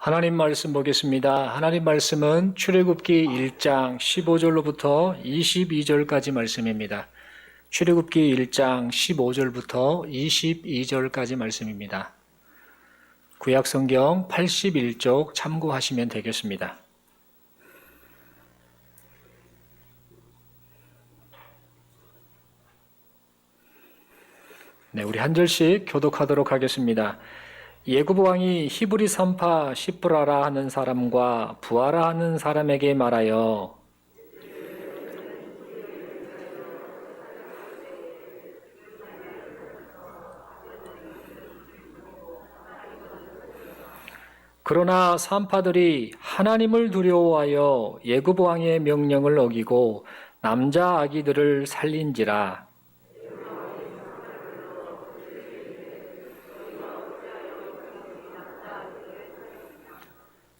하나님 말씀 보겠습니다. 하나님 말씀은 출애굽기 1장 15절로부터 22절까지 말씀입니다. 출애굽기 1장 15절부터 22절까지 말씀입니다. 구약성경 81쪽 참고하시면 되겠습니다. 네, 우리 한 절씩 교독하도록 하겠습니다. 예굽 왕이 히브리 산파 시프라라 하는 사람과 부하라 하는 사람에게 말하여 그러나 산파들이 하나님을 두려워하여 예굽 왕의 명령을 어기고 남자 아기들을 살린지라.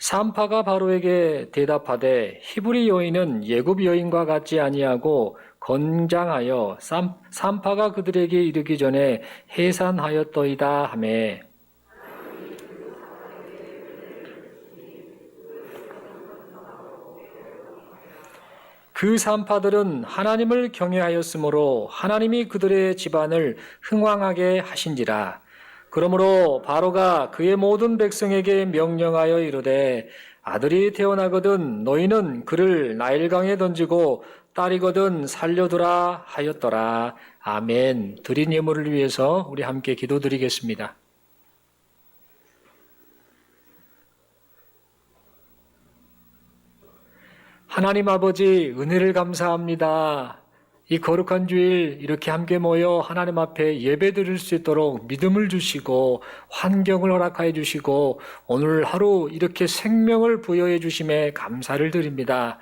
산파가 바로에게 대답하되 히브리 여인은 예굽 여인과 같지 아니하고 건장하여 산파가 그들에게 이르기 전에 해산하였더이다 하매 그 산파들은 하나님을 경외하였으므로 하나님이 그들의 집안을 흥왕하게 하신지라. 그러므로 바로가 그의 모든 백성에게 명령하여 이르되 아들이 태어나거든 너희는 그를 나일강에 던지고 딸이거든 살려두라 하였더라. 아멘. 드린 예물을 위해서 우리 함께 기도드리겠습니다. 하나님 아버지 은혜를 감사합니다. 이 거룩한 주일 이렇게 함께 모여 하나님 앞에 예배 드릴 수 있도록 믿음을 주시고 환경을 허락하여 주시고 오늘 하루 이렇게 생명을 부여해 주심에 감사를 드립니다.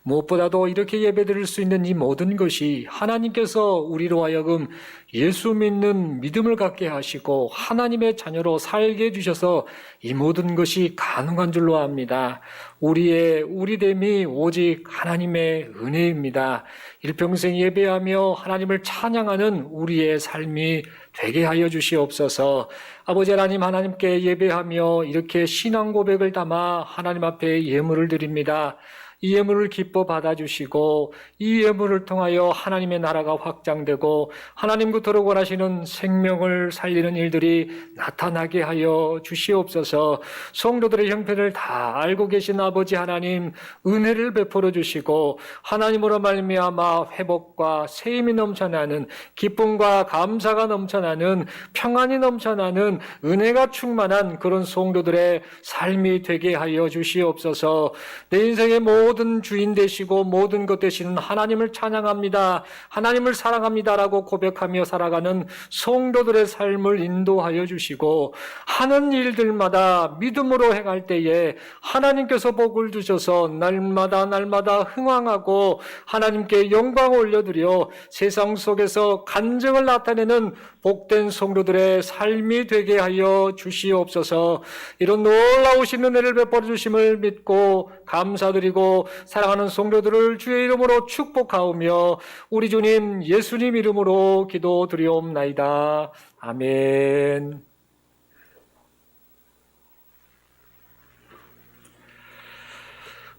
무엇보다도 이렇게 예배 드릴 수 있는 이 모든 것이 하나님께서 우리로 하여금 예수 믿는 믿음을 갖게 하시고 하나님의 자녀로 살게 해주셔서 이 모든 것이 가능한 줄로 압니다. 우리됨이 오직 하나님의 은혜입니다. 일평생 예배하며 하나님을 찬양하는 우리의 삶이 되게 하여 주시옵소서. 아버지 하나님, 하나님께 예배하며 이렇게 신앙 고백을 담아 하나님 앞에 예물을 드립니다. 이 예물을 기뻐 받아주시고 이 예물을 통하여 하나님의 나라가 확장되고 하나님 그토록 원하시는 생명을 살리는 일들이 나타나게 하여 주시옵소서. 성도들의 형편을 다 알고 계신 아버지 하나님 은혜를 베풀어 주시고 하나님으로 말미암아 회복과 세임이 넘쳐나는 기쁨과 감사가 넘쳐나는 평안이 넘쳐나는 은혜가 충만한 그런 성도들의 삶이 되게 하여 주시옵소서. 내 인생의 모든 주인 되시고 모든 것 되시는 하나님을 찬양합니다. 하나님을 사랑합니다라고 고백하며 살아가는 성도들의 삶을 인도하여 주시고 하는 일들마다 믿음으로 행할 때에 하나님께서 복을 주셔서 날마다 흥왕하고 하나님께 영광을 올려드려 세상 속에서 간증을 나타내는 복된 성도들의 삶이 되게 하여 주시옵소서. 이런 놀라우신 은혜를 베풀어 주심을 믿고 감사드리고 사랑하는 성도들을 주의 이름으로 축복하오며 우리 주님 예수님 이름으로 기도드리옵나이다. 아멘.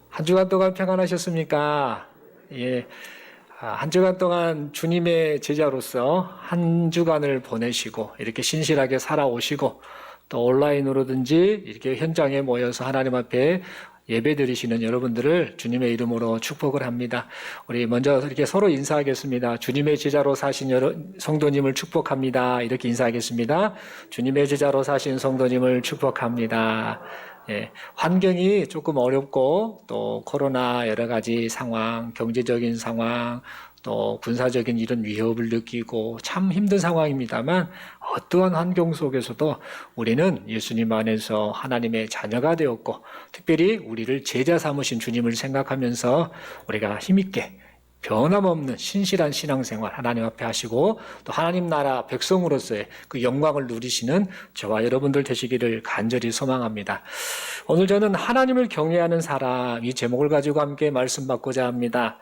한 주간 동안 평안하셨습니까? 예. 한 주간 동안 주님의 제자로서 한 주간을 보내시고 이렇게 신실하게 살아오시고 또 온라인으로든지 이렇게 현장에 모여서 하나님 앞에 예배 드리시는 여러분들을 주님의 이름으로 축복을 합니다. 우리 먼저 이렇게 서로 인사하겠습니다. 주님의 제자로 사신 성도님을 축복합니다. 이렇게 인사하겠습니다. 주님의 제자로 사신 성도님을 축복합니다. 예, 환경이 조금 어렵고 또 코로나 여러 가지 상황, 경제적인 상황, 또 군사적인 이런 위협을 느끼고 참 힘든 상황입니다만 어떠한 환경 속에서도 우리는 예수님 안에서 하나님의 자녀가 되었고 특별히 우리를 제자 삼으신 주님을 생각하면서 우리가 힘있게 변함없는 신실한 신앙생활 하나님 앞에 하시고 또 하나님 나라 백성으로서의 그 영광을 누리시는 저와 여러분들 되시기를 간절히 소망합니다. 오늘 저는 하나님을 경외하는 사람 이 제목을 가지고 함께 말씀 받고자 합니다.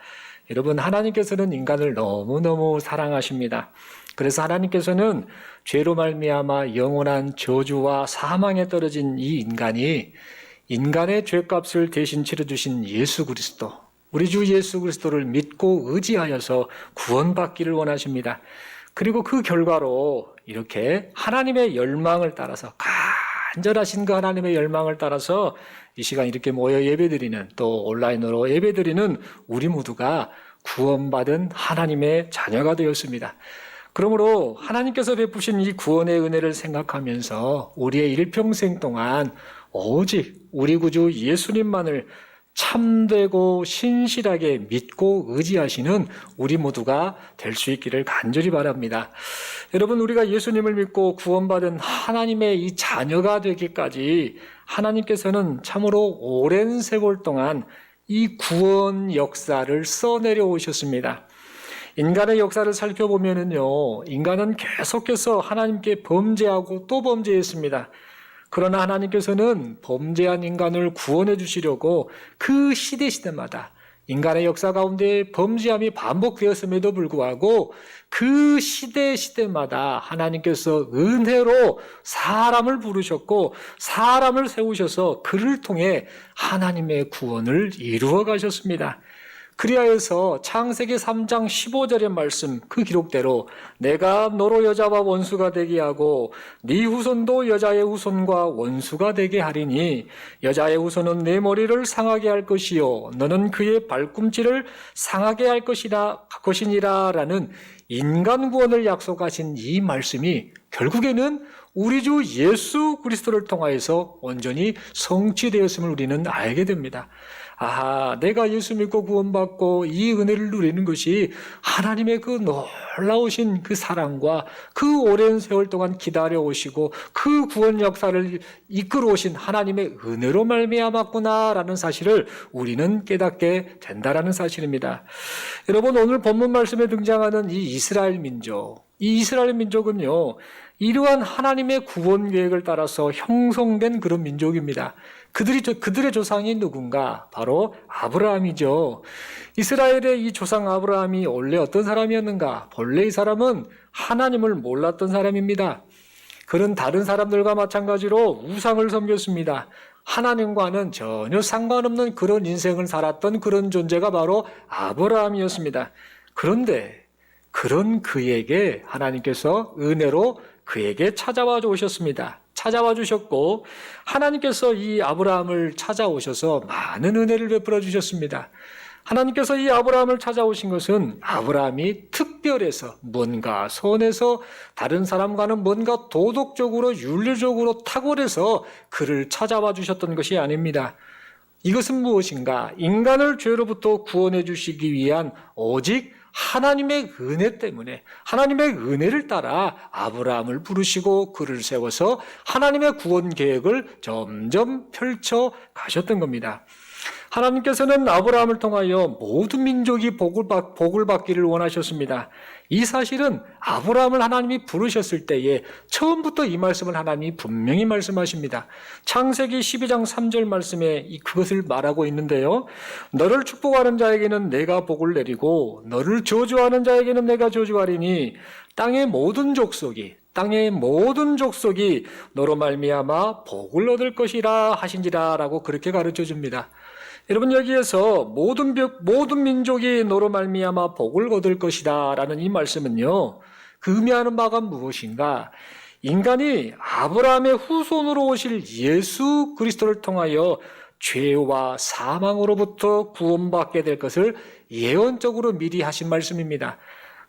여러분 하나님께서는 인간을 너무너무 사랑하십니다. 그래서 하나님께서는 죄로 말미암아 영원한 저주와 사망에 떨어진 이 인간이 인간의 죄값을 대신 치러주신 예수 그리스도, 우리 주 예수 그리스도를 믿고 의지하여서 구원받기를 원하십니다. 그리고 그 결과로 이렇게 하나님의 열망을 따라서, 간절하신 그 하나님의 열망을 따라서 이 시간 이렇게 모여 예배드리는, 또 온라인으로 예배드리는 우리 모두가 구원받은 하나님의 자녀가 되었습니다. 그러므로 하나님께서 베푸신 이 구원의 은혜를 생각하면서 우리의 일평생 동안 오직 우리 구주 예수님만을 참되고 신실하게 믿고 의지하시는 우리 모두가 될 수 있기를 간절히 바랍니다. 여러분, 우리가 예수님을 믿고 구원받은 하나님의 이 자녀가 되기까지 하나님께서는 참으로 오랜 세월 동안 이 구원 역사를 써내려 오셨습니다. 인간의 역사를 살펴보면요, 인간은 계속해서 하나님께 범죄하고 또 범죄했습니다. 그러나 하나님께서는 범죄한 인간을 구원해 주시려고 그 시대마다 인간의 역사 가운데 범죄함이 반복되었음에도 불구하고 그 시대마다 하나님께서 은혜로 사람을 부르셨고 사람을 세우셔서 그를 통해 하나님의 구원을 이루어 가셨습니다. 그리하여서 창세기 3장 15절의 말씀, 그 기록대로 내가 너로 여자와 원수가 되게 하고 네 후손도 여자의 후손과 원수가 되게 하리니 여자의 후손은 내 머리를 상하게 할 것이요 너는 그의 발꿈치를 상하게 할 것이니라 라는 인간 구원을 약속하신 이 말씀이 결국에는 우리 주 예수 그리스도를 통하여서 온전히 성취되었음을 우리는 알게 됩니다. 내가 예수 믿고 구원받고 이 은혜를 누리는 것이 하나님의 그 놀라우신 그 사랑과 그 오랜 세월 동안 기다려오시고 그 구원 역사를 이끌어오신 하나님의 은혜로 말미암았구나라는 사실을 우리는 깨닫게 된다라는 사실입니다. 여러분, 오늘 본문 말씀에 등장하는 이 이스라엘 민족, 이 이스라엘 민족은요, 이러한 하나님의 구원 계획을 따라서 형성된 그런 민족입니다. 그들의 조상이 누군가? 바로 아브라함이죠. 이스라엘의 이 조상 아브라함이 원래 어떤 사람이었는가? 본래 이 사람은 하나님을 몰랐던 사람입니다. 그는 다른 사람들과 마찬가지로 우상을 섬겼습니다. 하나님과는 전혀 상관없는 그런 인생을 살았던 그런 존재가 바로 아브라함이었습니다. 그런데 그런 그에게 하나님께서 은혜로 그에게 찾아와 오셨습니다. 찾아와 주셨고 하나님께서 이 아브라함을 찾아오셔서 많은 은혜를 베풀어 주셨습니다. 하나님께서 이 아브라함을 찾아오신 것은 아브라함이 특별해서 뭔가 선해서 다른 사람과는 뭔가 도덕적으로 윤리적으로 탁월해서 그를 찾아와 주셨던 것이 아닙니다. 이것은 무엇인가? 인간을 죄로부터 구원해 주시기 위한 오직 하나님의 은혜 때문에 하나님의 은혜를 따라 아브라함을 부르시고 그를 세워서 하나님의 구원 계획을 점점 펼쳐 가셨던 겁니다. 하나님께서는 아브라함을 통하여 모든 민족이 복을 받기를 원하셨습니다. 이 사실은 아브라함을 하나님이 부르셨을 때에 처음부터 이 말씀을 하나님이 분명히 말씀하십니다. 창세기 12장 3절 말씀에 그것을 말하고 있는데요. 너를 축복하는 자에게는 내가 복을 내리고 너를 저주하는 자에게는 내가 저주하리니 땅의 모든 족속이 너로 말미암아 복을 얻을 것이라 하신지라 라고 그렇게 가르쳐 줍니다. 여러분, 여기에서 모든 민족이 너로 말미암아 복을 얻을 것이다 라는 이 말씀은요, 그 의미하는 바가 무엇인가? 인간이 아브라함의 후손으로 오실 예수 그리스도를 통하여 죄와 사망으로부터 구원받게 될 것을 예언적으로 미리 하신 말씀입니다.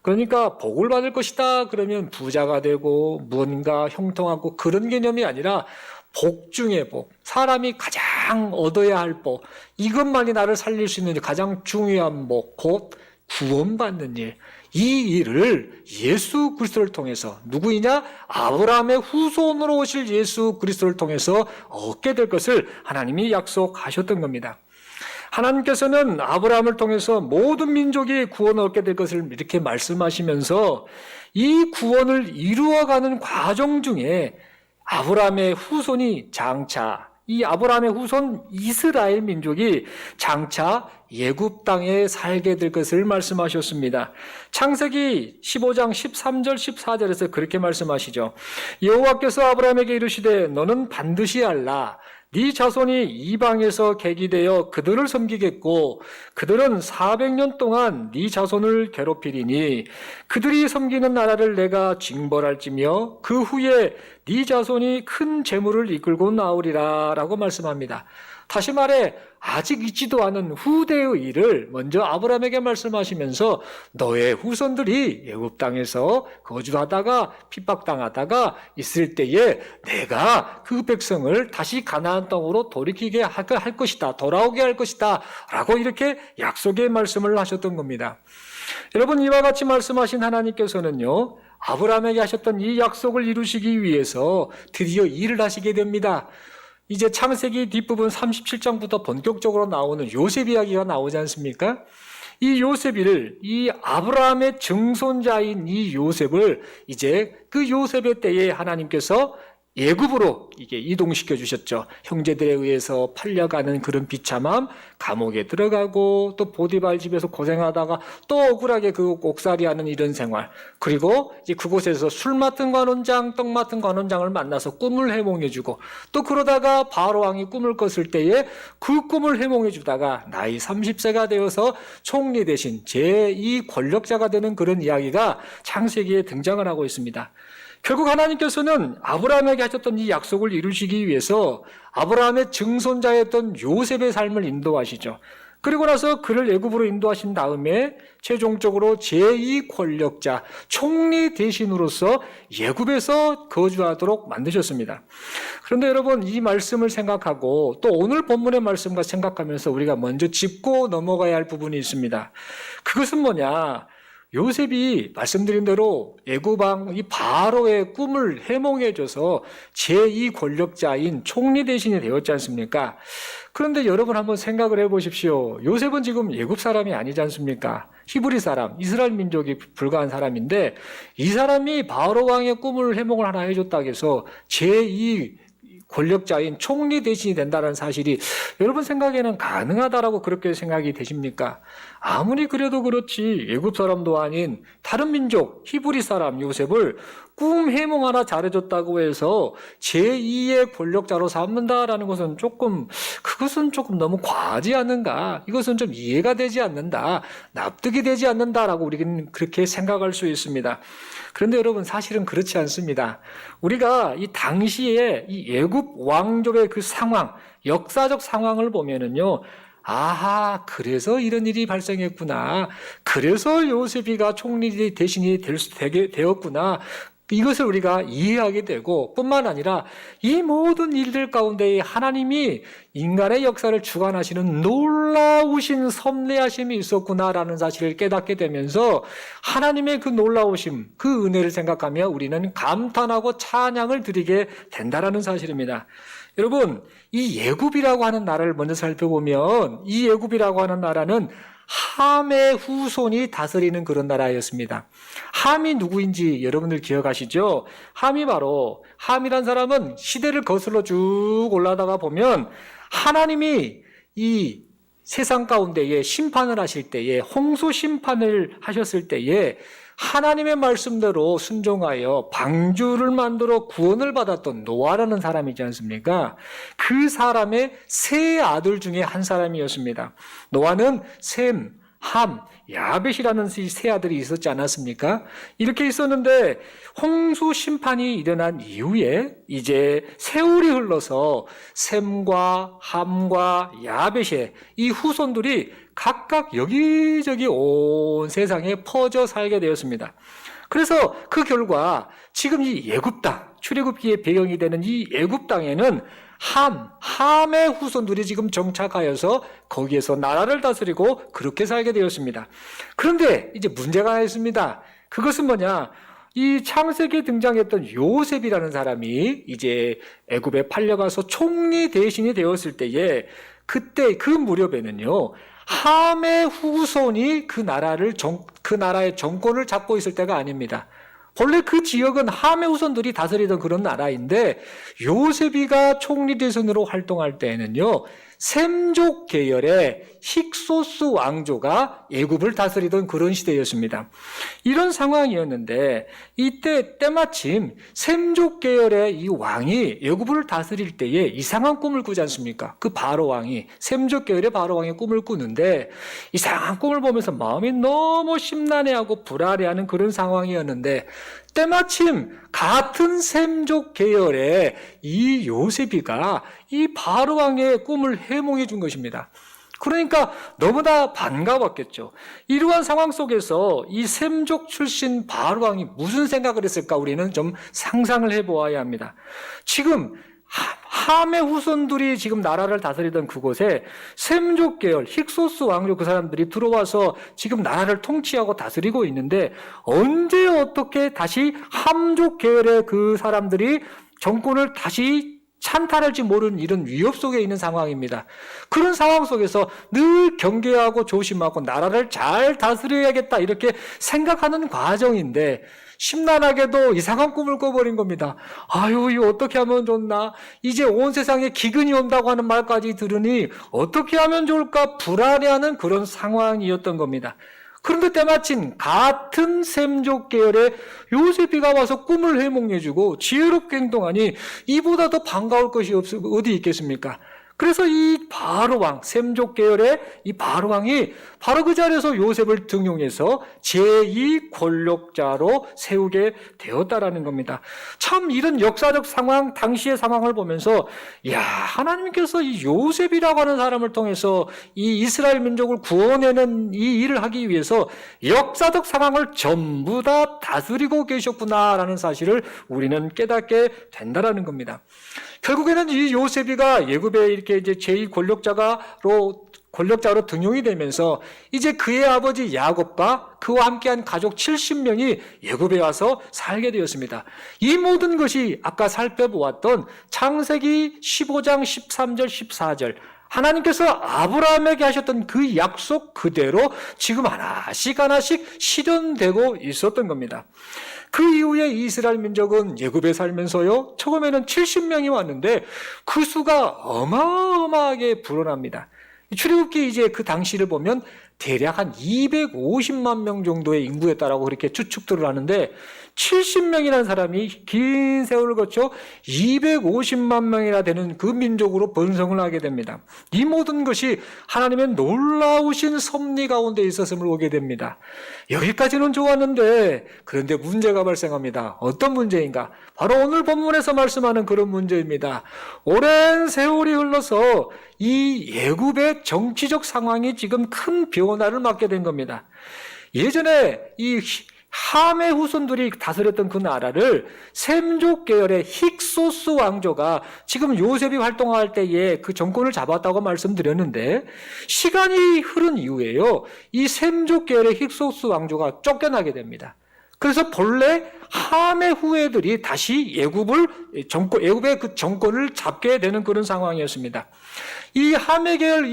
그러니까 복을 받을 것이다 그러면 부자가 되고 뭔가 형통하고 그런 개념이 아니라 복 중의 복, 사람이 가장 얻어야 할 복, 이것만이 나를 살릴 수 있는 가장 중요한 복, 곧 구원받는 일. 이 일을 예수 그리스도를 통해서, 누구이냐? 아브라함의 후손으로 오실 예수 그리스도를 통해서 얻게 될 것을 하나님이 약속하셨던 겁니다. 하나님께서는 아브라함을 통해서 모든 민족이 구원을 얻게 될 것을 이렇게 말씀하시면서 이 구원을 이루어가는 과정 중에 아브라함의 후손이 이 아브라함의 후손 이스라엘 민족이 장차 애굽 땅에 살게 될 것을 말씀하셨습니다. 창세기 15장 13절 14절에서 그렇게 말씀하시죠. 여호와께서 아브라함에게 이르시되 너는 반드시 알라. 네 자손이 이방에서 객이되어 그들을 섬기겠고 그들은 400년 동안 네 자손을 괴롭히리니 그들이 섬기는 나라를 내가 징벌할지며 그 후에 네 자손이 큰 재물을 이끌고 나오리라 라고 말씀합니다. 다시 말해 아직 있지도 않은 후대의 일을 먼저 아브라함에게 말씀하시면서 너의 후손들이 애굽 땅에서 거주하다가 핍박당하다가 있을 때에 내가 그 백성을 다시 가나안 땅으로 돌이키게 할 것이다. 돌아오게 할 것이다. 라고 이렇게 약속의 말씀을 하셨던 겁니다. 여러분, 이와 같이 말씀하신 하나님께서는요, 아브라함에게 하셨던 이 약속을 이루시기 위해서 드디어 일을 하시게 됩니다. 이제 창세기 뒷부분 37장부터 본격적으로 나오는 요셉 이야기가 나오지 않습니까? 이 요셉을, 이 아브라함의 증손자인 이 요셉을 이제 그 요셉의 때에 하나님께서 애굽으로 이게 이동시켜 주셨죠. 형제들에 의해서 팔려가는 그런 비참함, 감옥에 들어가고 또 보디발 집에서 고생하다가 또 억울하게 그 옥살이하는 이런 생활. 그리고 이제 그곳에서 술 맡은 관원장, 떡 맡은 관원장을 만나서 꿈을 해몽해 주고 또 그러다가 바로 왕이 꿈을 꿨을 때에 그 꿈을 해몽해 주다가 나이 30세가 되어서 총리 대신 제2 권력자가 되는 그런 이야기가 창세기에 등장을 하고 있습니다. 결국 하나님께서는 아브라함에게 하셨던 이 약속을 이루시기 위해서 아브라함의 증손자였던 요셉의 삶을 인도하시죠. 그리고 나서 그를 애굽으로 인도하신 다음에 최종적으로 제2 권력자, 총리 대신으로서 애굽에서 거주하도록 만드셨습니다. 그런데 여러분, 이 말씀을 생각하고 또 오늘 본문의 말씀과 생각하면서 우리가 먼저 짚고 넘어가야 할 부분이 있습니다. 그것은 뭐냐? 요셉이 말씀드린 대로 애굽왕 이 바로의 꿈을 해몽해줘서 제2 권력자인 총리 대신이 되었지 않습니까? 그런데 여러분 한번 생각을 해보십시오. 요셉은 지금 애굽 사람이 아니지 않습니까? 히브리 사람, 이스라엘 민족이 불과한 사람인데 이 사람이 바로 왕의 꿈을 해몽을 하나 해줬다고 해서 제2 권력자인 총리 대신이 된다는 사실이 여러분 생각에는 가능하다라고 그렇게 생각이 되십니까? 아무리 그래도 그렇지 애굽 사람도 아닌 다른 민족 히브리 사람 요셉을 꿈 해몽 하나 잘해줬다고 해서 제2의 권력자로 삼는다라는 것은 그것은 조금 너무 과하지 않는가? 이것은 좀 이해가 되지 않는다, 납득이 되지 않는다라고 우리는 그렇게 생각할 수 있습니다. 그런데 여러분 사실은 그렇지 않습니다. 우리가 이 당시에 이 애굽 왕족의 그 상황, 역사적 상황을 보면은요, 아하, 그래서 이런 일이 발생했구나. 그래서 요셉이가 총리 대신이 되게 되었구나. 이것을 우리가 이해하게 되고 뿐만 아니라 이 모든 일들 가운데 하나님이 인간의 역사를 주관하시는 놀라우신 섭리하심이 있었구나라는 사실을 깨닫게 되면서 하나님의 그 놀라우심, 그 은혜를 생각하며 우리는 감탄하고 찬양을 드리게 된다라는 사실입니다. 여러분, 이 애굽이라고 하는 나라를 먼저 살펴보면 이 애굽이라고 하는 나라는 함의 후손이 다스리는 그런 나라였습니다. 함이 누구인지 여러분들 기억하시죠? 함이란 사람은 시대를 거슬러 쭉 올라다가 보면 하나님이 이 세상 가운데에 심판을 하실 때에 홍수 심판을 하셨을 때에 하나님의 말씀대로 순종하여 방주를 만들어 구원을 받았던 노아라는 사람이지 않습니까? 그 사람의 세 아들 중에 한 사람이었습니다. 노아는 셈, 함, 야벳이라는 세 아들이 있었지 않았습니까? 이렇게 있었는데 홍수 심판이 일어난 이후에 이제 세월이 흘러서 셈과 함과 야벳의 이 후손들이 각각 여기저기 온 세상에 퍼져 살게 되었습니다. 그래서 그 결과 지금 이 애굽 땅, 출애굽기의 배경이 되는 이 애굽 땅에는 함의 후손들이 지금 정착하여서 거기에서 나라를 다스리고 그렇게 살게 되었습니다. 그런데 이제 문제가 하나 있습니다. 그것은 뭐냐? 이 창세기에 등장했던 요셉이라는 사람이 이제 애굽에 팔려가서 총리 대신이 되었을 때에 그때 그 무렵에는요, 함의 후손이 그 나라의 정권을 잡고 있을 때가 아닙니다. 본래 그 지역은 함의 후손들이 다스리던 그런 나라인데 요셉이가 총리 대선으로 활동할 때에는요, 셈족 계열의 힉소스 왕조가 애굽을 다스리던 그런 시대였습니다. 이런 상황이었는데 이때 때마침 셈족 계열의 이 왕이 애굽을 다스릴 때에 이상한 꿈을 꾸지 않습니까? 그 바로 왕이, 셈족 계열의 바로 왕의 꿈을 꾸는데 이상한 꿈을 보면서 마음이 너무 심란해하고 불안해하는 그런 상황이었는데 때마침 같은 셈족 계열의 이 요셉이가 이 바로 왕의 꿈을 해몽해 준 것입니다. 그러니까 너무나 반가웠겠죠. 이러한 상황 속에서 이 셈족 출신 바로 왕이 무슨 생각을 했을까 우리는 좀 상상을 해보아야 합니다. 지금 함의 후손들이 지금 나라를 다스리던 그곳에 셈족 계열, 힉소스 왕조 그 사람들이 들어와서 지금 나라를 통치하고 다스리고 있는데 언제 어떻게 다시 함족 계열의 그 사람들이 정권을 다시 찬탈할지 모르는 이런 위협 속에 있는 상황입니다. 그런 상황 속에서 늘 경계하고 조심하고 나라를 잘 다스려야겠다 이렇게 생각하는 과정인데 심란하게도 이상한 꿈을 꿔버린 겁니다. 아유, 이거 어떻게 하면 좋나? 이제 온 세상에 기근이 온다고 하는 말까지 들으니 어떻게 하면 좋을까? 불안해하는 그런 상황이었던 겁니다. 그런데 때마침 같은 셈족 계열의 요셉이가 와서 꿈을 해몽해주고 지혜롭게 행동하니 이보다 더 반가울 것이 어디 있겠습니까? 그래서 이 바로 왕, 셈족 계열의 이 바로 왕이 바로 그 자리에서 요셉을 등용해서 제2 권력자로 세우게 되었다라는 겁니다. 참 이런 역사적 상황, 당시의 상황을 보면서 야, 하나님께서 이 요셉이라고 하는 사람을 통해서 이 이스라엘 민족을 구원해낸 이 일을 하기 위해서 역사적 상황을 전부 다 다스리고 계셨구나라는 사실을 우리는 깨닫게 된다라는 겁니다. 결국에는 이 요셉이가 예굽에 이렇게 이제 제2 권력자로 등용이 되면서 이제 그의 아버지 야곱과 그와 함께한 가족 70명이 예굽에 와서 살게 되었습니다. 이 모든 것이 아까 살펴보았던 창세기 15장 13절 14절 하나님께서 아브라함에게 하셨던 그 약속 그대로 지금 하나씩 하나씩 실현되고 있었던 겁니다. 그 이후에 이스라엘 민족은 예굽에 살면서요, 처음에는 70명이 왔는데 그 수가 어마어마하게 불어납니다. 출애굽기 이제 그 당시를 보면 대략 한 250만 명 정도의 인구였다라고 그렇게 추측들을 하는데 70명이라는 사람이 긴 세월을 거쳐 250만 명이나 되는 그 민족으로 번성을 하게 됩니다. 이 모든 것이 하나님의 놀라우신 섭리 가운데 있었음을 보게 됩니다. 여기까지는 좋았는데 그런데 문제가 발생합니다. 어떤 문제인가? 바로 오늘 본문에서 말씀하는 그런 문제입니다. 오랜 세월이 흘러서 이 예굽의 정치적 상황이 지금 큰 변화를 맞게 된 겁니다. 예전에 이 함의 후손들이 다스렸던 그 나라를 셈족 계열의 힉소스 왕조가 지금 요셉이 활동할 때에 그 정권을 잡았다고 말씀드렸는데 시간이 흐른 이후에요, 이 셈족 계열의 힉소스 왕조가 쫓겨나게 됩니다. 그래서 본래 함의 후예들이 다시 애굽의 그 정권을 잡게 되는 그런 상황이었습니다. 이 함의 계열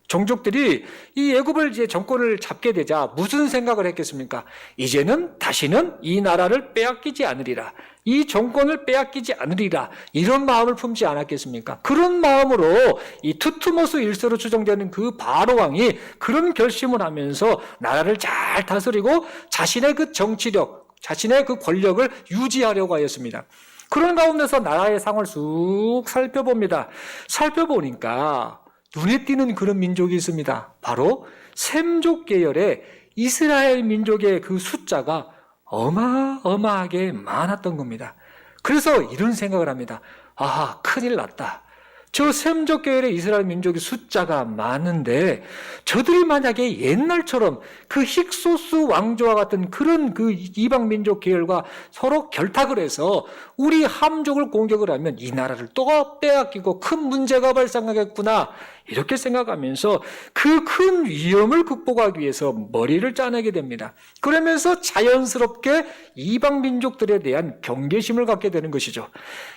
종족들이 이 애굽을 이제 정권을 잡게 되자 무슨 생각을 했겠습니까? 이제는 다시는 이 나라를 빼앗기지 않으리라, 이 정권을 빼앗기지 않으리라, 이런 마음을 품지 않았겠습니까? 그런 마음으로 이 투투모스 1세로 추정되는 그 바로 왕이 그런 결심을 하면서 나라를 잘 다스리고 자신의 그 정치력, 자신의 그 권력을 유지하려고 하였습니다. 그런 가운데서 나라의 상을 쑥 살펴봅니다. 살펴보니까 눈에 띄는 그런 민족이 있습니다. 바로 셈족 계열의 이스라엘 민족의 그 숫자가 어마어마하게 많았던 겁니다. 그래서 이런 생각을 합니다. 아, 큰일 났다. 저 셈족 계열의 이스라엘 민족의 숫자가 많은데 저들이 만약에 옛날처럼 그 힉소스 왕조와 같은 그런 그 이방 민족 계열과 서로 결탁을 해서 우리 함족을 공격을 하면 이 나라를 또 빼앗기고 큰 문제가 발생하겠구나, 이렇게 생각하면서 그 큰 위험을 극복하기 위해서 머리를 짜내게 됩니다. 그러면서 자연스럽게 이방 민족들에 대한 경계심을 갖게 되는 것이죠.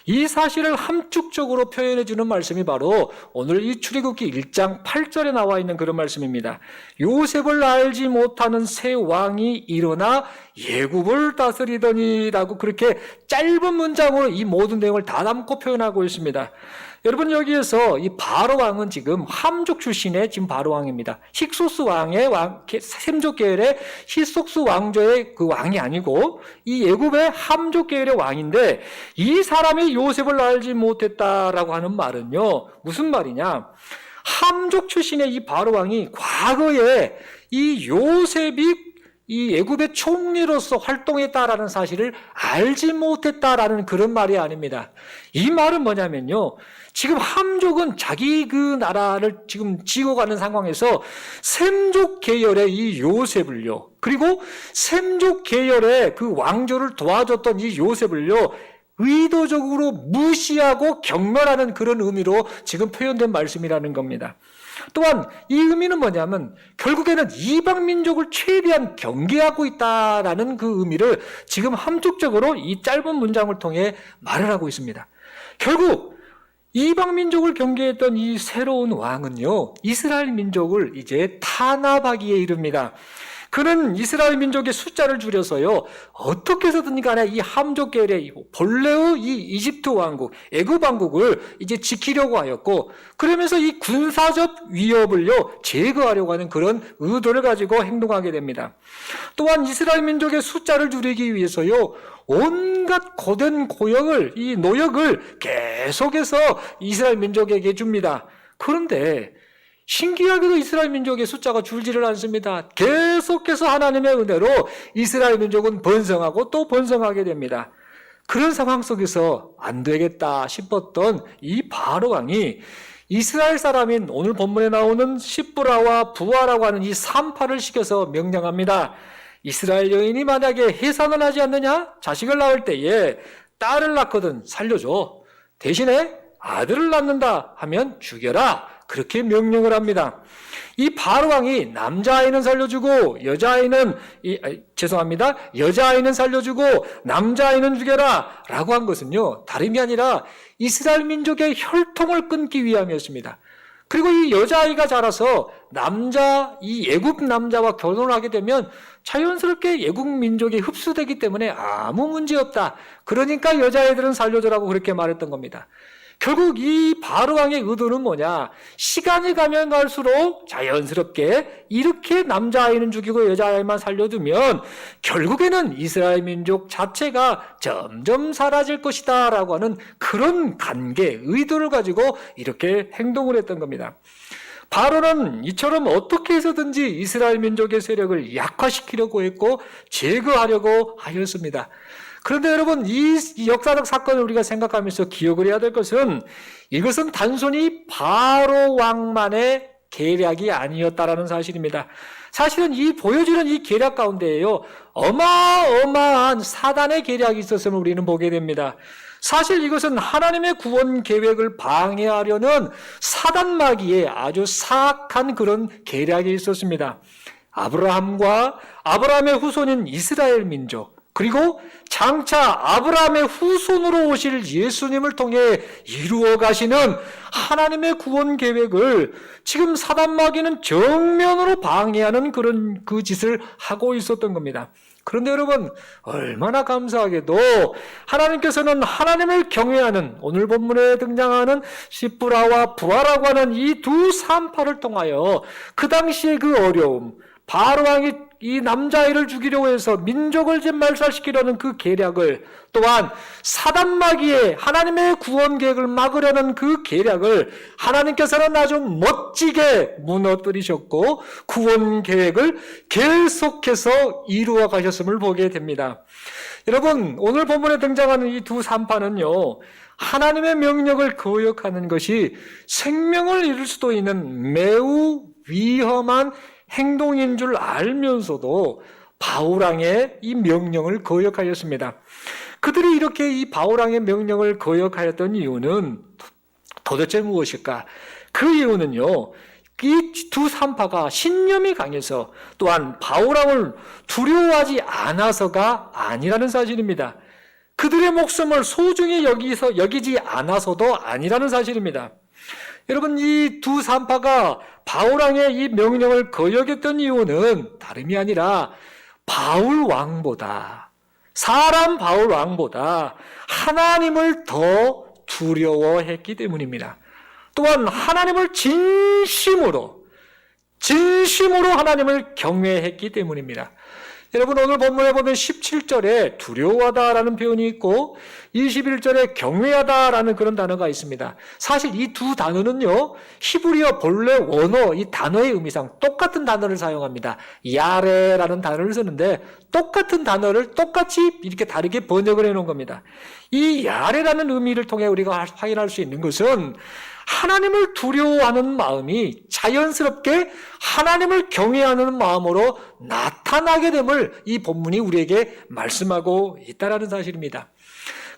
이 사실을 함축적으로 표현해 주는 말씀이 바로 오늘 이 출애굽기 1장 8절에 나와 있는 그런 말씀입니다. 요셉을 알지 못하는 새 왕이 일어나 예굽을 다스리더니라고 그렇게 짧은 문장으로 이 모든 내용을 다 담고 표현하고 있습니다. 여러분, 여기에서 이 바로 왕은 지금 함족 출신의 지금 바로 왕입니다. 힉소스 왕의 셈족 계열의 힉소스 왕조의 그 왕이 아니고 이 애굽의 함족 계열의 왕인데, 이 사람이 요셉을 알지 못했다라고 하는 말은요, 무슨 말이냐? 함족 출신의 이 바로 왕이 과거에 이 요셉이 이 애굽의 총리로서 활동했다라는 사실을 알지 못했다라는 그런 말이 아닙니다. 이 말은 뭐냐면요, 지금 함족은 자기 그 나라를 지금 지어가는 상황에서 셈족 계열의 이 요셉을요, 그리고 셈족 계열의 그 왕조를 도와줬던 이 요셉을요, 의도적으로 무시하고 경멸하는 그런 의미로 지금 표현된 말씀이라는 겁니다. 또한 이 의미는 뭐냐면 결국에는 이방 민족을 최대한 경계하고 있다라는 그 의미를 지금 함축적으로 이 짧은 문장을 통해 말을 하고 있습니다. 결국 이방 민족을 경계했던 이 새로운 왕은요, 이스라엘 민족을 이제 탄압하기에 이릅니다. 그는 이스라엘 민족의 숫자를 줄여서요, 어떻게 해서든 간에 이 함족 계열의 본래의 이 이집트 왕국, 애굽 왕국을 이제 지키려고 하였고, 그러면서 이 군사적 위협을요, 제거하려고 하는 그런 의도를 가지고 행동하게 됩니다. 또한 이스라엘 민족의 숫자를 줄이기 위해서요, 온갖 고된 이 노역을 계속해서 이스라엘 민족에게 줍니다. 그런데 신기하게도 이스라엘 민족의 숫자가 줄지를 않습니다. 계속해서 하나님의 은혜로 이스라엘 민족은 번성하고 또 번성하게 됩니다. 그런 상황 속에서 안 되겠다 싶었던 이 바로 왕이 이스라엘 사람인 오늘 본문에 나오는 시브라와 부하라고 하는 이 산파를 시켜서 명령합니다. 이스라엘 여인이 만약에 해산을 하지 않느냐? 자식을 낳을 때에 딸을 낳거든 살려줘. 대신에 아들을 낳는다 하면 죽여라. 그렇게 명령을 합니다. 이 바로 왕이 남자아이는 살려주고 여자아이는 살려주고 남자아이는 죽여라 라고 한 것은요, 다름이 아니라 이스라엘 민족의 혈통을 끊기 위함이었습니다. 그리고 이 여자아이가 자라서 이 애굽 남자와 결혼을 하게 되면 자연스럽게 애굽 민족에 흡수되기 때문에 아무 문제 없다. 그러니까 여자아이들은 살려줘라고 그렇게 말했던 겁니다. 결국 이 바로 왕의 의도는 뭐냐? 시간이 가면 갈수록 자연스럽게 이렇게 남자아이는 죽이고 여자아이만 살려두면 결국에는 이스라엘 민족 자체가 점점 사라질 것이다 라고 하는 그런 의도를 가지고 이렇게 행동을 했던 겁니다. 바로는 이처럼 어떻게 해서든지 이스라엘 민족의 세력을 약화시키려고 했고 제거하려고 하였습니다. 그런데 여러분, 이 역사적 사건을 우리가 생각하면서 기억을 해야 될 것은, 이것은 단순히 바로 왕만의 계략이 아니었다라는 사실입니다. 사실은 보여지는 이 계략 가운데에요, 어마어마한 사단의 계략이 있었음을 우리는 보게 됩니다. 사실 이것은 하나님의 구원 계획을 방해하려는 사단마귀의 아주 사악한 그런 계략이 있었습니다. 아브라함의 후손인 이스라엘 민족, 그리고 장차 아브라함의 후손으로 오실 예수님을 통해 이루어 가시는 하나님의 구원 계획을 지금 사단마귀는 정면으로 방해하는 그런 그 짓을 하고 있었던 겁니다. 그런데 여러분, 얼마나 감사하게도 하나님께서는 하나님을 경외하는 오늘 본문에 등장하는 시브라와 부하라고 하는 이 두 산파를 통하여 그 당시의 그 어려움, 바로 왕이 이 남자아이를 죽이려고 해서 민족을 말살시키려는 그 계략을, 또한 사단마귀의 하나님의 구원 계획을 막으려는 그 계략을 하나님께서는 아주 멋지게 무너뜨리셨고 구원 계획을 계속해서 이루어 가셨음을 보게 됩니다. 여러분, 오늘 본문에 등장하는 이 두 산파는요, 하나님의 명령을 거역하는 것이 생명을 잃을 수도 있는 매우 위험한 행동인 줄 알면서도 바울왕의 이 명령을 거역하였습니다. 그들이 이렇게 이 바울왕의 명령을 거역하였던 이유는 도대체 무엇일까? 그 이유는요, 이 두 산파가 신념이 강해서, 또한 바울왕을 두려워하지 않아서가 아니라는 사실입니다. 그들의 목숨을 소중히 여기지 않아서도 아니라는 사실입니다. 여러분, 이 두 산파가 바울왕의 이 명령을 거역했던 이유는 다름이 아니라 사람 바울왕보다 하나님을 더 두려워했기 때문입니다. 또한 하나님을 진심으로 하나님을 경외했기 때문입니다. 여러분, 오늘 본문에 보면 17절에 두려워하다라는 표현이 있고 21절에 경외하다라는 그런 단어가 있습니다. 사실 이 두 단어는요, 히브리어 본래 원어 이 단어의 의미상 똑같은 단어를 사용합니다. 야레라는 단어를 쓰는데 똑같은 단어를 똑같이 이렇게 다르게 번역을 해놓은 겁니다. 이 야레라는 의미를 통해 우리가 확인할 수 있는 것은 하나님을 두려워하는 마음이 자연스럽게 하나님을 경외하는 마음으로 나타나게 됨을 이 본문이 우리에게 말씀하고 있다는 사실입니다.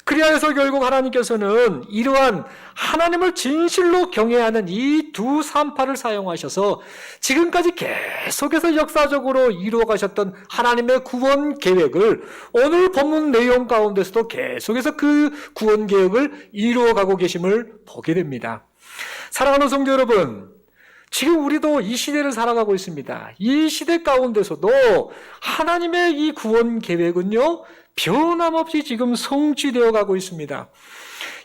그리하여서 결국 하나님께서는 이러한 하나님을 진실로 경외하는 이 두 산파를 사용하셔서 지금까지 계속해서 역사적으로 이루어가셨던 하나님의 구원 계획을 오늘 본문 내용 가운데서도 계속해서 그 구원 계획을 이루어가고 계심을 보게 됩니다. 사랑하는 성도 여러분, 지금 우리도 이 시대를 살아가고 있습니다. 이 시대 가운데서도 하나님의 이 구원 계획은요, 변함없이 지금 성취되어 가고 있습니다.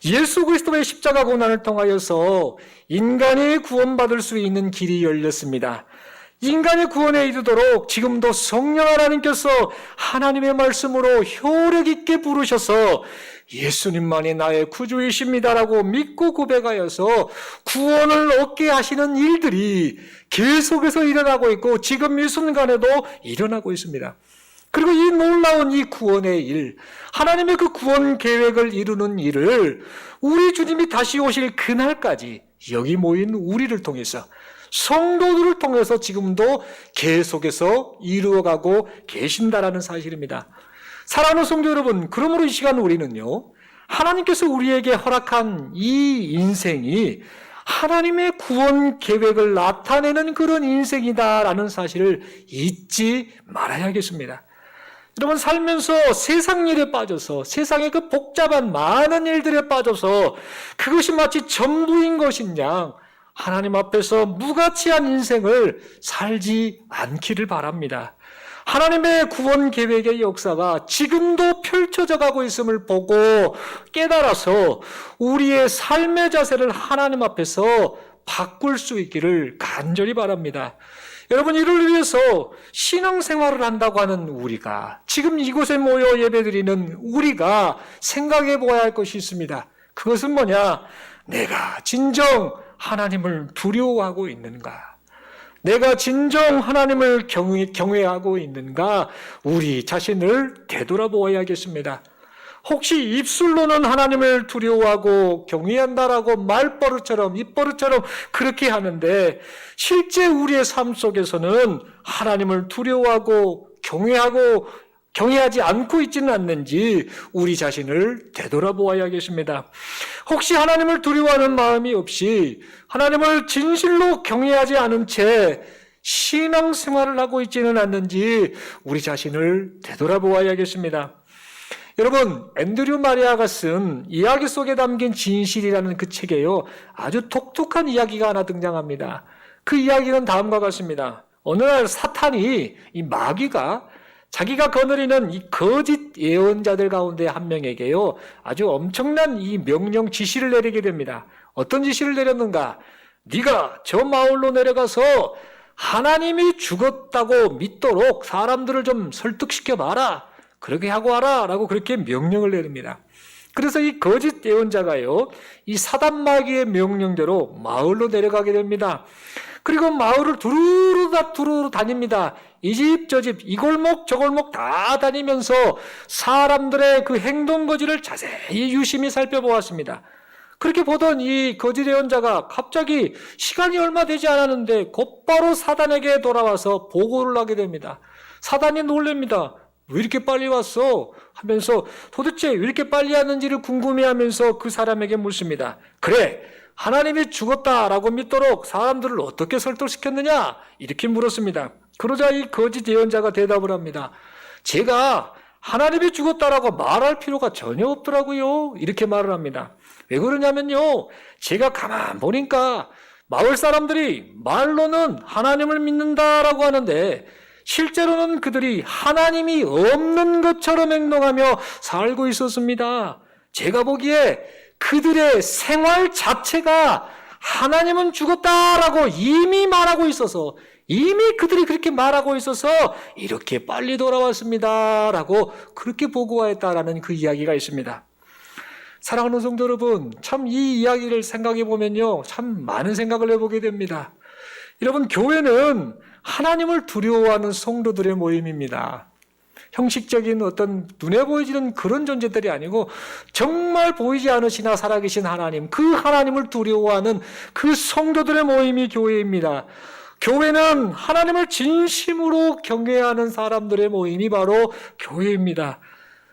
예수 그리스도의 십자가 고난을 통하여서 인간이 구원받을 수 있는 길이 열렸습니다. 인간의 구원에 이르도록 지금도 성령 하나님께서 하나님의 말씀으로 효력 있게 부르셔서 예수님만이 나의 구주이십니다라고 믿고 고백하여서 구원을 얻게 하시는 일들이 계속해서 일어나고 있고 지금 이 순간에도 일어나고 있습니다. 그리고 이 놀라운 이 구원의 일, 하나님의 그 구원 계획을 이루는 일을 우리 주님이 다시 오실 그날까지 여기 모인 우리를 통해서 성도들을 통해서 지금도 계속해서 이루어가고 계신다라는 사실입니다. 사랑하는 성도 여러분, 그러므로 이 시간 우리는요, 하나님께서 우리에게 허락한 이 인생이 하나님의 구원 계획을 나타내는 그런 인생이다라는 사실을 잊지 말아야겠습니다. 여러분, 살면서 세상 일에 빠져서 세상의 그 복잡한 많은 일들에 빠져서 그것이 마치 전부인 것인 양 하나님 앞에서 무가치한 인생을 살지 않기를 바랍니다. 하나님의 구원 계획의 역사가 지금도 펼쳐져 가고 있음을 보고 깨달아서 우리의 삶의 자세를 하나님 앞에서 바꿀 수 있기를 간절히 바랍니다. 여러분, 이를 위해서 신앙생활을 한다고 하는 우리가, 지금 이곳에 모여 예배드리는 우리가 생각해 보아야 할 것이 있습니다. 그것은 뭐냐? 내가 진정 하나님을 두려워하고 있는가? 내가 진정 하나님을 경외하고 있는가? 우리 자신을 되돌아보아야겠습니다. 혹시 입술로는 하나님을 두려워하고 경외한다라고 말버릇처럼 입버릇처럼 그렇게 하는데 실제 우리의 삶 속에서는 하나님을 두려워하고 경외하지 않고 있지는 않는지 우리 자신을 되돌아보아야겠습니다. 혹시 하나님을 두려워하는 마음이 없이 하나님을 진실로 경외하지 않은 채 신앙생활을 하고 있지는 않는지 우리 자신을 되돌아보아야겠습니다. 여러분, 앤드류 마리아가 쓴 이야기 속에 담긴 진실이라는 그 책에요, 아주 독특한 이야기가 하나 등장합니다. 그 이야기는 다음과 같습니다. 어느 날 사탄이, 이 마귀가 자기가 거느리는 이 거짓 예언자들 가운데 한 명에게요, 아주 엄청난 이 명령 지시를 내리게 됩니다. 어떤 지시를 내렸는가? 네가 저 마을로 내려가서 하나님이 죽었다고 믿도록 사람들을 좀 설득시켜 봐라. 그렇게 하고 와라 라고 그렇게 명령을 내립니다. 그래서 이 거짓 예언자가요, 이 사단 마귀의 명령대로 마을로 내려가게 됩니다. 그리고 마을을 두루루 다닙니다. 이 집 저 집 이 골목 저 골목 다 다니면서 사람들의 그 행동 거지를 자세히 유심히 살펴보았습니다. 그렇게 보던 이 거짓 예언자가 갑자기 시간이 얼마 되지 않았는데 곧바로 사단에게 돌아와서 보고를 하게 됩니다. 사단이 놀랍니다. 왜 이렇게 빨리 왔어? 하면서 도대체 왜 이렇게 빨리 왔는지를 궁금해하면서 그 사람에게 묻습니다. 그래, 하나님이 죽었다라고 믿도록 사람들을 어떻게 설득시켰느냐? 이렇게 물었습니다. 그러자 이 거짓 예언자가 대답을 합니다. 제가 하나님이 죽었다라고 말할 필요가 전혀 없더라고요. 이렇게 말을 합니다. 왜 그러냐면요, 제가 가만 보니까 마을 사람들이 말로는 하나님을 믿는다라고 하는데 실제로는 그들이 하나님이 없는 것처럼 행동하며 살고 있었습니다. 제가 보기에 그들의 생활 자체가 하나님은 죽었다라고 이미 말하고 있어서, 이미 그들이 그렇게 말하고 있어서 이렇게 빨리 돌아왔습니다라고 그렇게 보고하였다라는 그 이야기가 있습니다. 사랑하는 성도 여러분, 참 이 이야기를 생각해 보면요, 참 많은 생각을 해보게 됩니다. 여러분, 교회는 하나님을 두려워하는 성도들의 모임입니다. 형식적인 어떤 눈에 보이지는 그런 존재들이 아니고 정말 보이지 않으시나 살아계신 하나님, 그 하나님을 두려워하는 그 성도들의 모임이 교회입니다. 교회는 하나님을 진심으로 경외하는 사람들의 모임이 바로 교회입니다.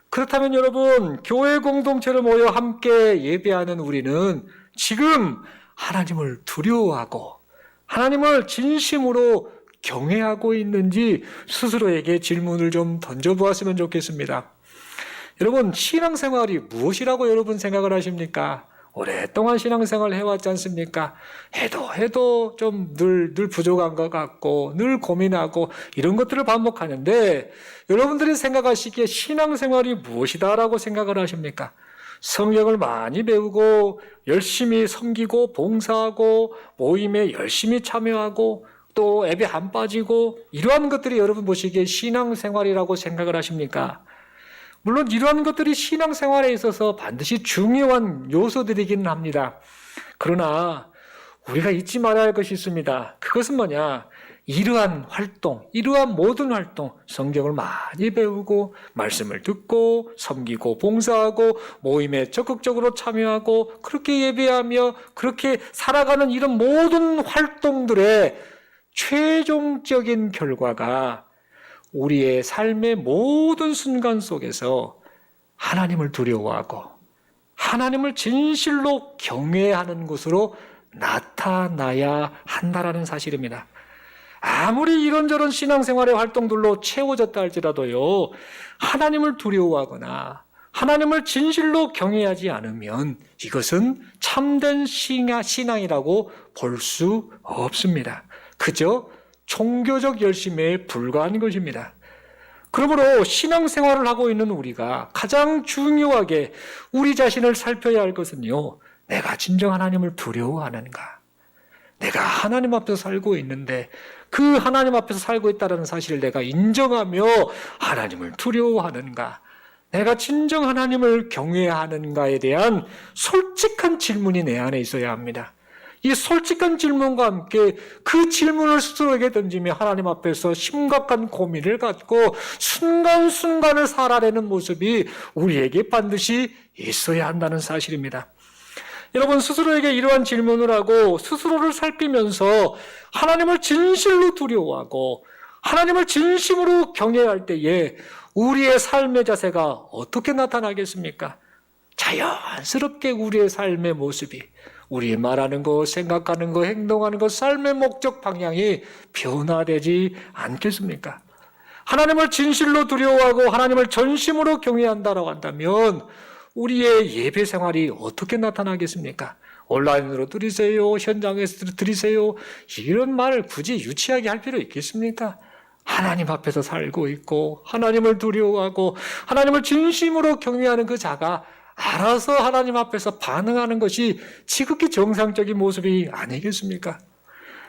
그렇다면 여러분, 교회 공동체를 모여 함께 예배하는 우리는 지금 하나님을 두려워하고 하나님을 진심으로 경외하고 있는지 스스로에게 질문을 좀 던져보았으면 좋겠습니다. 여러분, 신앙생활이 무엇이라고 여러분 생각을 하십니까? 오랫동안 신앙생활을 해왔지 않습니까? 해도 좀 늘 부족한 것 같고 늘 고민하고 이런 것들을 반복하는데, 여러분들이 생각하시기에 신앙생활이 무엇이다라고 생각을 하십니까? 성경을 많이 배우고 열심히 섬기고 봉사하고 모임에 열심히 참여하고 또 예배 안 빠지고 이러한 것들이 여러분 보시기에 신앙생활이라고 생각을 하십니까? 물론 이러한 것들이 신앙생활에 있어서 반드시 중요한 요소들이기는 합니다. 그러나 우리가 잊지 말아야 할 것이 있습니다. 그것은 뭐냐? 이러한 활동, 이러한 모든 활동, 성경을 많이 배우고 말씀을 듣고 섬기고 봉사하고 모임에 적극적으로 참여하고 그렇게 예배하며 그렇게 살아가는 이런 모든 활동들의 최종적인 결과가 우리의 삶의 모든 순간 속에서 하나님을 두려워하고 하나님을 진실로 경외하는 것으로 나타나야 한다라는 사실입니다. 아무리 이런저런 신앙생활의 활동들로 채워졌다 할지라도요, 하나님을 두려워하거나 하나님을 진실로 경외하지 않으면 이것은 참된 신앙이라고 볼 수 없습니다. 그저 종교적 열심에 불과한 것입니다. 그러므로 신앙생활을 하고 있는 우리가 가장 중요하게 우리 자신을 살펴야 할 것은요, 내가 진정 하나님을 두려워하는가? 내가 하나님 앞에서 살고 있는데 그 하나님 앞에서 살고 있다는 사실을 내가 인정하며 하나님을 두려워하는가? 내가 진정 하나님을 경외하는가에 대한 솔직한 질문이 내 안에 있어야 합니다. 이 솔직한 질문과 함께 그 질문을 스스로에게 던지며 하나님 앞에서 심각한 고민을 갖고 순간순간을 살아내는 모습이 우리에게 반드시 있어야 한다는 사실입니다. 여러분, 스스로에게 이러한 질문을 하고 스스로를 살피면서 하나님을 진실로 두려워하고 하나님을 진심으로 경외할 때에 우리의 삶의 자세가 어떻게 나타나겠습니까? 자연스럽게 우리의 삶의 모습이, 우리 말하는 것, 생각하는 것, 행동하는 것, 삶의 목적 방향이 변화되지 않겠습니까? 하나님을 진실로 두려워하고 하나님을 전심으로 경외한다라고 한다면 우리의 예배 생활이 어떻게 나타나겠습니까? 온라인으로 드리세요, 현장에서 드리세요, 이런 말을 굳이 유치하게 할 필요 있겠습니까? 하나님 앞에서 살고 있고 하나님을 두려워하고 하나님을 진심으로 경외하는 그 자가 알아서 하나님 앞에서 반응하는 것이 지극히 정상적인 모습이 아니겠습니까?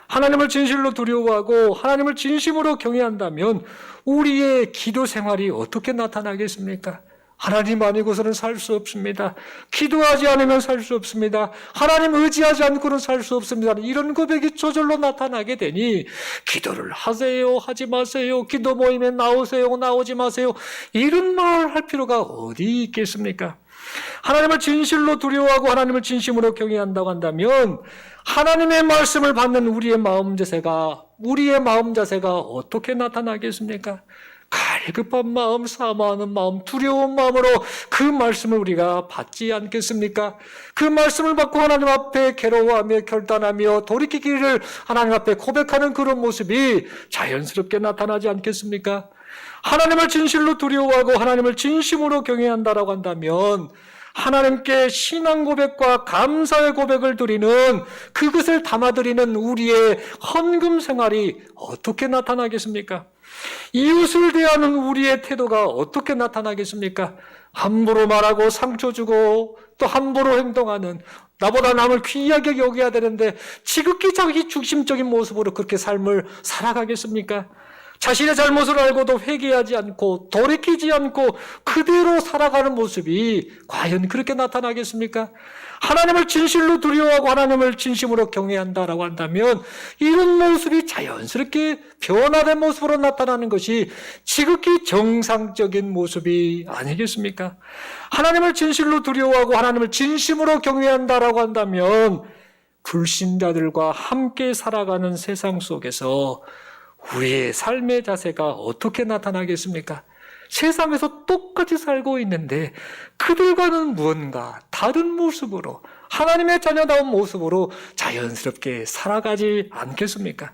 하나님을 진실로 두려워하고 하나님을 진심으로 경외한다면 우리의 기도 생활이 어떻게 나타나겠습니까? 하나님 아니고서는 살 수 없습니다. 기도하지 않으면 살 수 없습니다. 하나님 의지하지 않고는 살 수 없습니다. 이런 고백이 저절로 나타나게 되니 기도를 하세요, 하지 마세요, 기도 모임에 나오세요, 나오지 마세요, 이런 말 할 필요가 어디 있겠습니까? 하나님을 진실로 두려워하고 하나님을 진심으로 경외한다고 한다면 하나님의 말씀을 받는 우리의 마음 자세가 어떻게 나타나겠습니까? 갈급한 마음, 사모하는 마음, 두려운 마음으로 그 말씀을 우리가 받지 않겠습니까? 그 말씀을 받고 하나님 앞에 괴로워하며 결단하며 돌이키기를 하나님 앞에 고백하는 그런 모습이 자연스럽게 나타나지 않겠습니까? 하나님을 진실로 두려워하고 하나님을 진심으로 경외한다라고 한다면 하나님께 신앙 고백과 감사의 고백을 드리는, 그것을 담아드리는 우리의 헌금 생활이 어떻게 나타나겠습니까? 이웃을 대하는 우리의 태도가 어떻게 나타나겠습니까? 함부로 말하고 상처 주고 또 함부로 행동하는, 나보다 남을 귀하게 여겨야 되는데 지극히 자기 중심적인 모습으로 그렇게 삶을 살아가겠습니까? 자신의 잘못을 알고도 회개하지 않고 돌이키지 않고 그대로 살아가는 모습이 과연 그렇게 나타나겠습니까? 하나님을 진실로 두려워하고 하나님을 진심으로 경외한다라고 한다면 이런 모습이 자연스럽게 변화된 모습으로 나타나는 것이 지극히 정상적인 모습이 아니겠습니까? 하나님을 진실로 두려워하고 하나님을 진심으로 경외한다라고 한다면 불신자들과 함께 살아가는 세상 속에서 우리의 삶의 자세가 어떻게 나타나겠습니까? 세상에서 똑같이 살고 있는데 그들과는 무언가 다른 모습으로, 하나님의 자녀다운 모습으로 자연스럽게 살아가지 않겠습니까?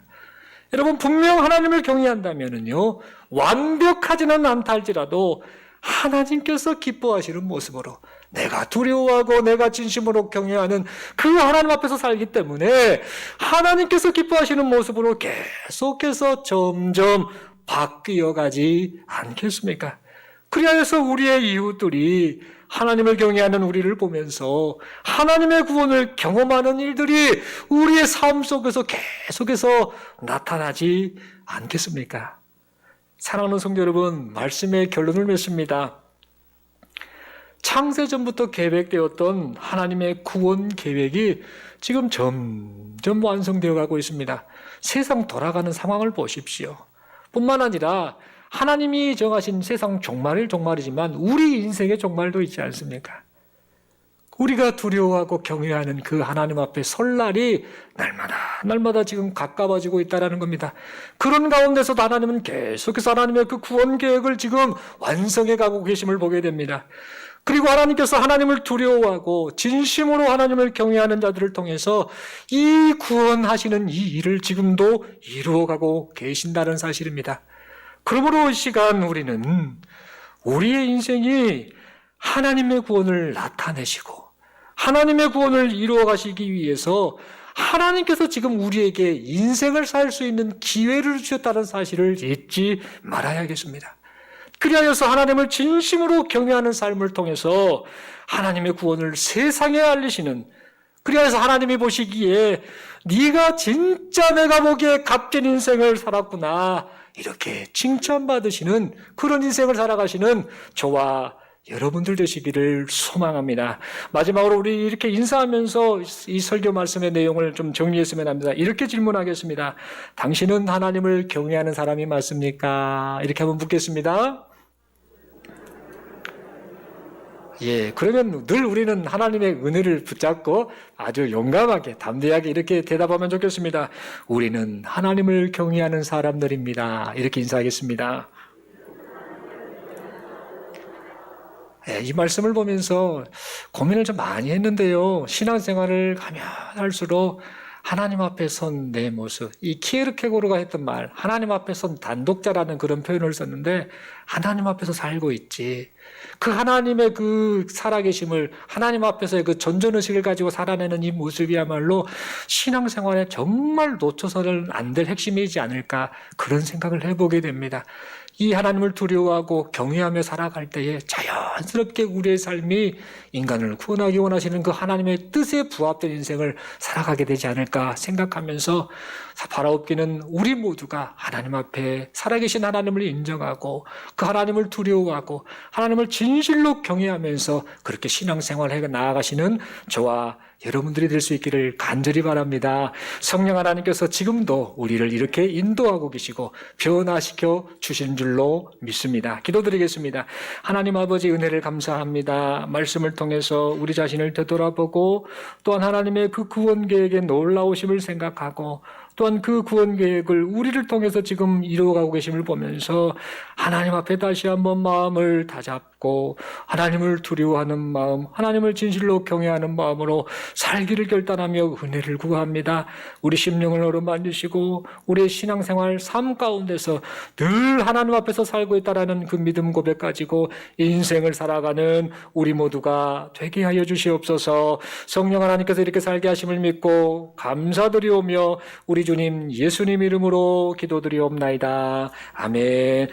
여러분, 분명 하나님을 경외한다면요, 완벽하지는 않다 할지라도 하나님께서 기뻐하시는 모습으로, 내가 두려워하고 내가 진심으로 경외하는 그 하나님 앞에서 살기 때문에 하나님께서 기뻐하시는 모습으로 계속해서 점점 바뀌어가지 않겠습니까? 그리하여서 우리의 이웃들이 하나님을 경외하는 우리를 보면서 하나님의 구원을 경험하는 일들이 우리의 삶 속에서 계속해서 나타나지 않겠습니까? 사랑하는 성도 여러분, 말씀의 결론을 맺습니다. 창세전부터 계획되었던 하나님의 구원 계획이 지금 점점 완성되어 가고 있습니다. 세상 돌아가는 상황을 보십시오. 뿐만 아니라 하나님이 정하신 세상 종말이지만 우리 인생의 종말도 있지 않습니까? 우리가 두려워하고 경외하는 그 하나님 앞에 설 날이 날마다 지금 가까워지고 있다는 겁니다. 그런 가운데서도 하나님은 계속해서 하나님의 그 구원 계획을 지금 완성해 가고 계심을 보게 됩니다. 그리고 하나님께서 하나님을 두려워하고 진심으로 하나님을 경외하는 자들을 통해서 이 구원하시는 이 일을 지금도 이루어가고 계신다는 사실입니다. 그러므로 이 시간 우리는 우리의 인생이 하나님의 구원을 나타내시고 하나님의 구원을 이루어 가시기 위해서 하나님께서 지금 우리에게 인생을 살 수 있는 기회를 주셨다는 사실을 잊지 말아야겠습니다. 그리하여서 하나님을 진심으로 경외하는 삶을 통해서 하나님의 구원을 세상에 알리시는, 그리하여서 하나님이 보시기에 네가 진짜 내가 보기에 값진 인생을 살았구나, 이렇게 칭찬받으시는 그런 인생을 살아가시는 저와 여러분들 되시기를 소망합니다. 마지막으로 우리 이렇게 인사하면서 이 설교 말씀의 내용을 좀 정리했으면 합니다. 이렇게 질문하겠습니다. 당신은 하나님을 경외하는 사람이 맞습니까? 이렇게 한번 묻겠습니다. 예, 그러면 늘 우리는 하나님의 은혜를 붙잡고 아주 용감하게 담대하게 이렇게 대답하면 좋겠습니다. 우리는 하나님을 경외하는 사람들입니다. 이렇게 인사하겠습니다. 예, 이 말씀을 보면서 고민을 좀 많이 했는데요. 신앙생활을 가면 할수록 하나님 앞에 선 내 모습, 이 키에르케고르가 했던 말, 하나님 앞에 선 단독자라는 그런 표현을 썼는데 하나님 앞에서 살고 있지. 그 하나님의 그 살아계심을, 하나님 앞에서의 그 전전의식을 가지고 살아내는 이 모습이야말로 신앙생활에 정말 놓쳐서는 안 될 핵심이지 않을까, 그런 생각을 해보게 됩니다. 이 하나님을 두려워하고 경외하며 살아갈 때에 자연스럽게 우리의 삶이 인간을 구원하기 원하시는 그 하나님의 뜻에 부합된 인생을 살아가게 되지 않을까 생각하면서 바라옵기는 우리 모두가 하나님 앞에 살아계신 하나님을 인정하고 그 하나님을 두려워하고 하나님을 진실로 경외하면서 그렇게 신앙생활을 해 나아가시는 저와 여러분들이 될 수 있기를 간절히 바랍니다. 성령 하나님께서 지금도 우리를 이렇게 인도하고 계시고 변화시켜 주신 줄로 믿습니다. 기도드리겠습니다. 하나님 아버지, 은혜를 감사합니다. 말씀을 통해서 우리 자신을 되돌아보고 또한 하나님의 그 구원 계획의 놀라우심을 생각하고 또한 그 구원 계획을 우리를 통해서 지금 이루어가고 계심을 보면서 하나님 앞에 다시 한번 마음을 다잡고 하나님을 두려워하는 마음, 하나님을 진실로 경외하는 마음으로 살기를 결단하며 은혜를 구합니다. 우리 심령을 어루만지시고 우리의 신앙생활 삶 가운데서 늘 하나님 앞에서 살고 있다라는 그 믿음 고백 가지고 인생을 살아가는 우리 모두가 되게 하여 주시옵소서. 성령 하나님께서 이렇게 살게 하심을 믿고 감사드리오며 우리 우리 주님 예수님 이름으로 기도드리옵나이다. 아멘.